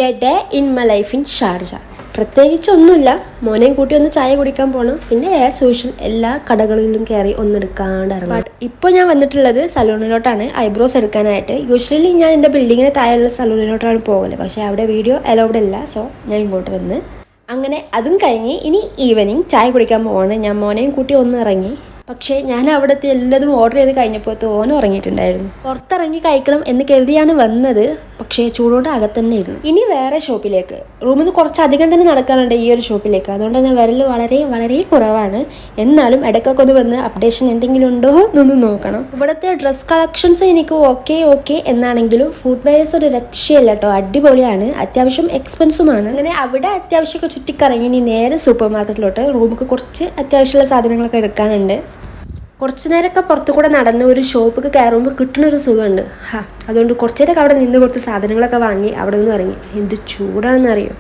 A day in my life in Sharjah. പ്രത്യേകിച്ചൊന്നുമില്ല, മോനെയും കൂട്ടി ഒന്ന് ചായ കുടിക്കാൻ പോകണം. പിന്നെ ആസ് യൂഷ്വൽ എല്ലാ കടകളിലും കയറി ഒന്നെടുക്കാണ്ട് ഇറങ്ങും. ബട്ട് ഇപ്പോൾ ഞാൻ വന്നിട്ടുള്ളത് സലൂണിലോട്ടാണ്, ഐബ്രോസ് എടുക്കാനായിട്ട്. യൂഷ്വലി ഞാൻ എൻ്റെ ബിൽഡിങ്ങിന് താഴെയുള്ള സലൂണിലോട്ടാണ് പോകല്, പക്ഷേ അവിടെ വീഡിയോ അലൗഡ് അല്ല. സോ ഞാൻ ഇങ്ങോട്ട് വന്ന് അങ്ങനെ അതും കഴിഞ്ഞ് ഇനി ഈവനിങ് ചായ കുടിക്കാൻ പോവാണ്. ഞാൻ മോനെയും കൂട്ടി ഒന്ന് ഇറങ്ങി. പക്ഷേ ഞാൻ അവിടുത്തെ എല്ലാതും ഓർഡർ ചെയ്ത് കഴിഞ്ഞപ്പോൾ തോനെ ഉറങ്ങിയിട്ടുണ്ടായിരുന്നു. പുറത്തിറങ്ങി കഴിക്കണം എന്ന് കരുതിയാണ് വന്നത്, പക്ഷേ ചൂടോടെ അകത്തന്നെ ഇരുന്നു. ഇനി വേറെ ഷോപ്പിലേക്ക്, റൂമിൽ നിന്ന് കുറച്ചധികം തന്നെ നടക്കാനുണ്ട് ഈ ഒരു ഷോപ്പിലേക്ക്. അതുകൊണ്ട് തന്നെ വരൽ വളരെ വളരെ കുറവാണ്. എന്നാലും ഇടയ്ക്കൊക്കെ ഒന്ന് വന്ന് അപ്ഡേഷൻ എന്തെങ്കിലും ഉണ്ടോ എന്നൊന്ന് നോക്കണം. ഇവിടുത്തെ ഡ്രസ് കളക്ഷൻസ് എനിക്ക് ഓക്കെ എന്നാണെങ്കിലും ഫുഡ് വെയർസ് ഒരു രക്ഷയല്ല കേട്ടോ, അടിപൊളിയാണ്. അത്യാവശ്യം എക്സ്പെൻസുമാണ്. അങ്ങനെ അവിടെ അത്യാവശ്യമൊക്കെ ചുറ്റിക്കറങ്ങി ഇനി നേരെ സൂപ്പർ മാർക്കറ്റിലോട്ട്. റൂമിക്ക് കുറച്ച് അത്യാവശ്യമുള്ള സാധനങ്ങളൊക്കെ എടുക്കാനുണ്ട്. കുറച്ച് നേരമൊക്കെ പുറത്തു കൂടെ നടന്ന് ഒരു ഷോപ്പൊക്കെ കയറുമ്പോൾ കിട്ടുന്നൊരു സുഖമുണ്ട്. അതുകൊണ്ട് കുറച്ച് നേരമൊക്കെ അവിടെ നിന്ന് കൊടുത്ത് സാധനങ്ങളൊക്കെ വാങ്ങി അവിടെ നിന്ന് ഇറങ്ങി. എന്ത് ചൂടാണെന്നറിയോ.